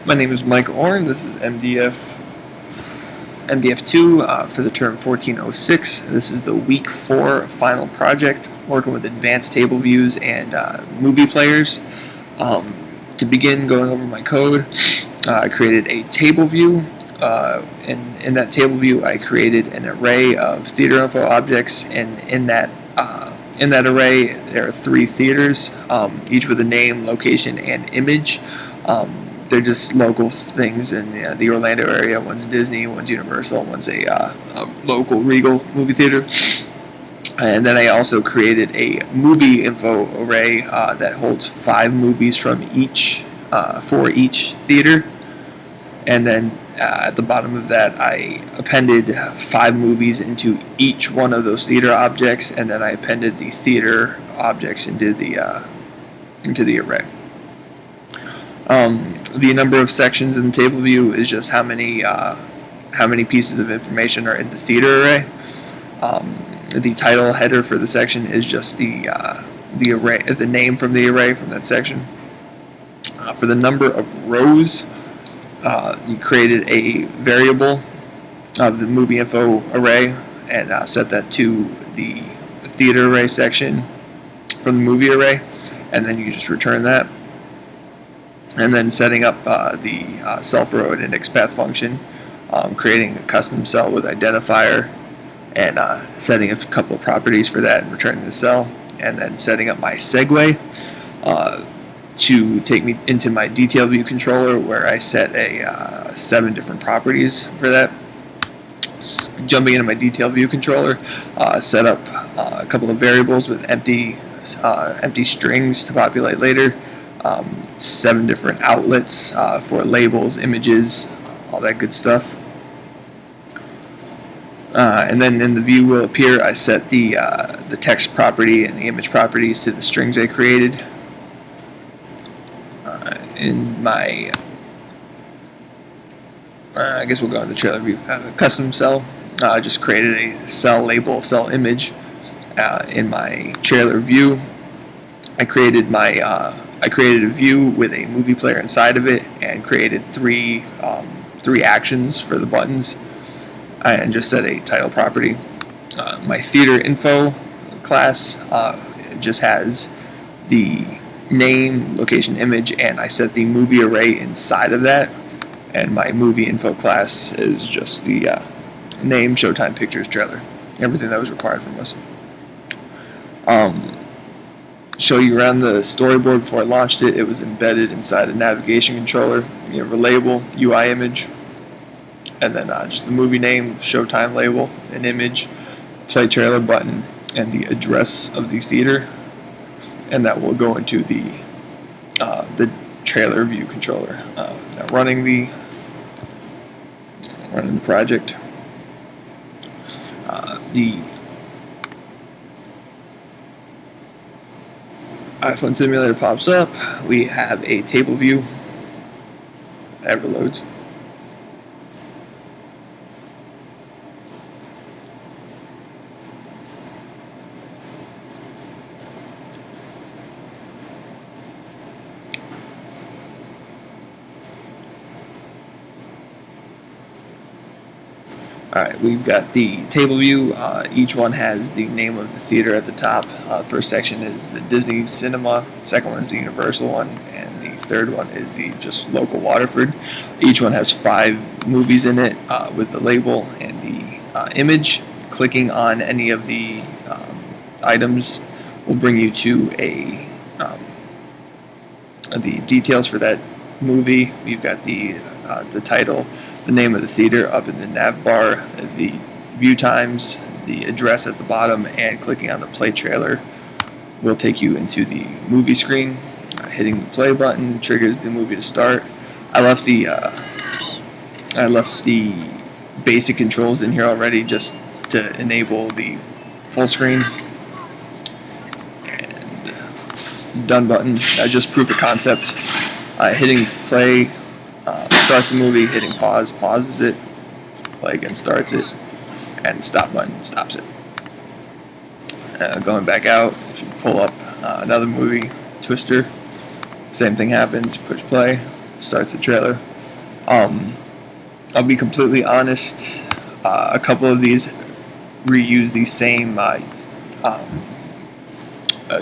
My name is Mike Orn. This is MDF2 for the term 1406. This is the week 4 final project, working with advanced table views and movie players. To begin going over my code, I created a table view. In that table view, I created an array of theater info objects, and in that array, there are 3 theaters, each with a name, location, and image. They're just local things in the Orlando area. One's Disney, one's Universal, one's a local Regal movie theater. And then I also created a movie info array that holds 5 movies from for each theater. And then at the bottom of that, I appended 5 movies into each one of those theater objects, and then I appended the theater objects into the array. The number of sections in the table view is just how many pieces of information are in the theater array. The title header for the section is just the array, the name from the array from that section. For the number of rows, you created a variable of the movie info array and set that to the theater array section from the movie array, and then you just return that. And then setting up the self-row and index path function, creating a custom cell with identifier, and setting a couple of properties for that and returning the cell, and then setting up my segue to take me into my detail view controller, where I set 7 different properties for that. Jumping into my detail view controller, set up a couple of variables with empty strings to populate later. 7 different outlets for labels, images, all that good stuff. And then in the view will appear, I set the text property and the image properties to the strings I created. In my, I guess we'll go into trailer view, custom cell. I just created a cell label, cell image in my trailer view. I created a view with a movie player inside of it, and created 3 actions for the buttons, and just set a title property. My theater info class just has the name, location, image, and I set the movie array inside of that. And my movie info class is just the name, showtime, pictures, trailer, everything that was required from us. Show you around the storyboard before I launched it. It was embedded inside a navigation controller. You have a label, UI image, and then just the movie name, showtime label, an image, play trailer button, and the address of the theater. And that will go into the trailer view controller. Now running the project. The iPhone simulator pops up. We have a table view. Ever loads. Alright, we've got the table view. Each one has the name of the theater at the top. First section is the Disney Cinema, second one is the Universal one, and the third one is the just local Waterford. Each one has 5 movies in it with the label and the image. Clicking on any of the items will bring you to the details for that movie. We've got the title, the name of the theater up in the nav bar, the view times, the address at the bottom, and clicking on the play trailer will take you into the movie screen. Hitting the play button triggers the movie to start. I left the basic controls in here already just to enable the full screen. And done button. I just proof of concept. Hitting play starts the movie, hitting pause pauses it, play again starts it, and stop button stops it. Going back out, if you pull up another movie, Twister, same thing happens, push play, starts the trailer, I'll be completely honest. A couple of these reuse the same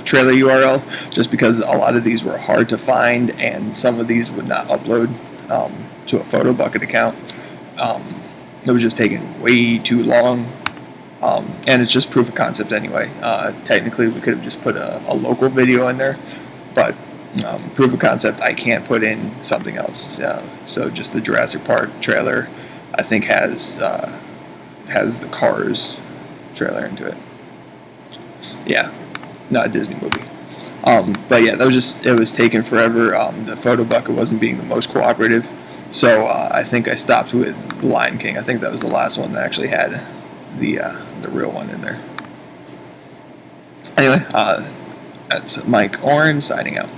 trailer URL, just because a lot of these were hard to find, and some of these would not upload to a photo bucket account. It was just taking way too long. And it's just proof of concept anyway. Technically, we could have just put a local video in there, but proof of concept, I can't put in something else. So just the Jurassic Park trailer, I think has the Cars trailer into it. Yeah, not a Disney movie. But yeah, it was taking forever. The photo bucket wasn't being the most cooperative, so I think I stopped with The Lion King. I think that was the last one that actually had the real one in there. Anyway, that's Mike Oren signing out.